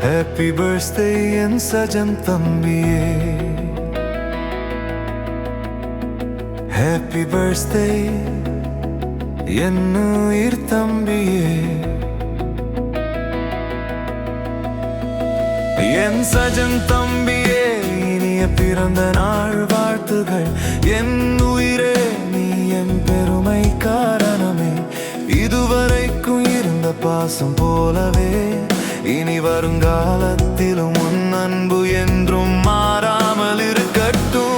Happy birthday என் சஜன் தம்பியே. Happy birthday என் உயிர் தம்பியே. என் சஜன் தம்பியே, இனிய பிறந்த நாள் வாழ்த்துகள். என் உயிரே, நீ என் பெருமை காரணமே. இதுவரைக்கும் இருந்த பாசம் போலவே இனி வருங்காலத்திலும் உன் அன்பு என்றும் மாறாமல் இருக்கட்டும்.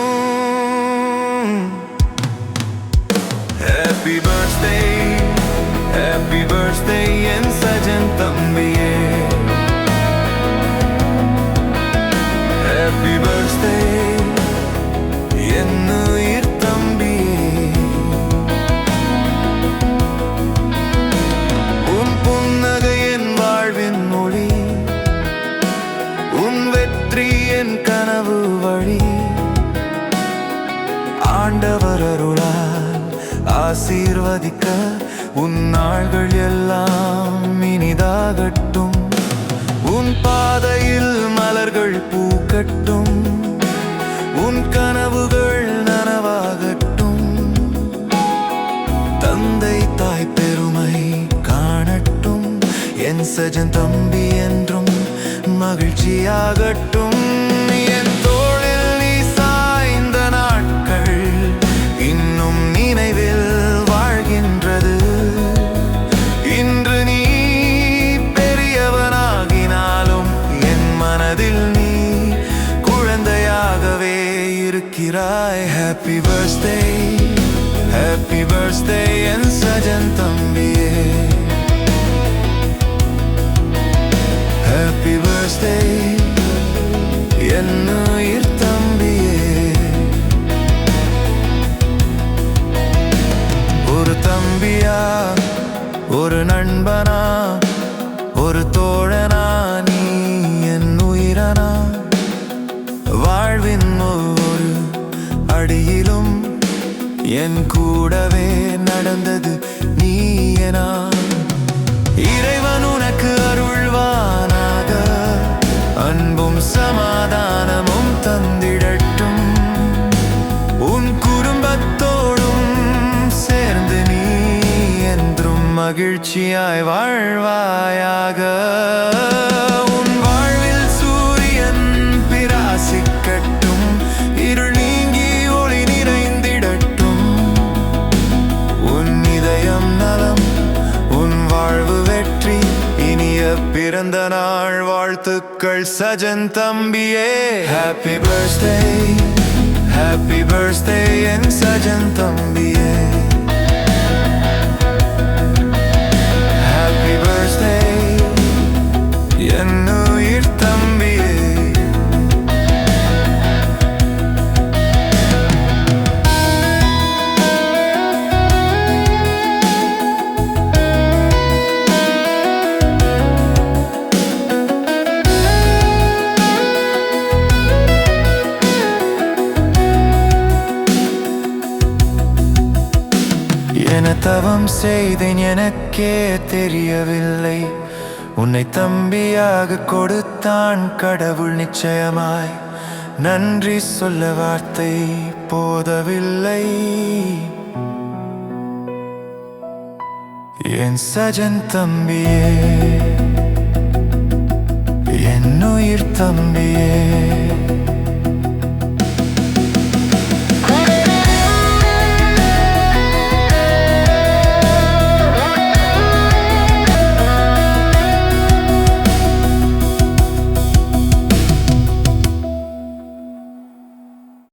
Happy birthday, happy birthday என் சஜன் தம்பியே. Happy birthday என் உயிர் தம்பியே. உன் புன்னகை என் வாழ்வின் மொழி, உன் வெற்றி என் கனவு வழி. ஆண்டவர் அருளால் ஆசீர்வதிக்க உன் நாள்கள் எல்லாம் இனிதாகட்டும். உன் பாதையில் மலர்கள் பூக்கட்டும், உன் கனவுகள் நனவாகட்டும். தந்தை தாய் பெருமை காணட்டும், என் சஜன் தம்பி என்றும் மகிழ்ச்சியாகட்டும். என் தோளில் நீ சாய்ந்த நாட்கள் இன்னும் நினைவில் வாழ்கின்றது. இன்று நீ பெரியவனாகினாலும் என் மனதில் நீ குழந்தையாகவே இருக்கிறாய். Happy birthday, happy birthday என் சஜன் தம்பியே. Happy birthday என் உயிர் தம்பியே. ஒரு தம்பியா, ஒரு நண்பனா, ஒரு தோழனா, நீ என் உயிரனா. வாழ்வின் ஒவ்வொரு அடியிலும் என் கூடவே நடந்தது நீயனா. இறைவன் உனக்கு அருள்வானாக, அன்பும் சமாதானமும் தந்திடட்டும். உன் குடும்பத்தோடும் சேர்ந்து நீ என்றும் மகிழ்ச்சியாய் வாழ்வாயாக. உன் வாழ்வில் சூரியன் பிரகாசிக்கட்டும், இருள் நீங்கி ஒளி நிறைந்திடட்டும். உன் இதயம் நலம், உன் வாழ்வு வெற்றி. இனிய பிறந்த நாள் வாழ்த்துக்கள் சஜன் தம்பியே. Happy birthday, happy birthday என் சஜன் தம்பியே. Happy birthday என் உயிர் தம்பியே. என தவம் செய்தேன் எனக்கே தெரியவில்லை, உன்னை தம்பியாக கொடுத்தான் கடவுள் நிச்சயமாய். நன்றி சொல்ல வார்த்தை போதவில்லை. என் சஜன் தம்பியே, என் உயிர் தம்பியே.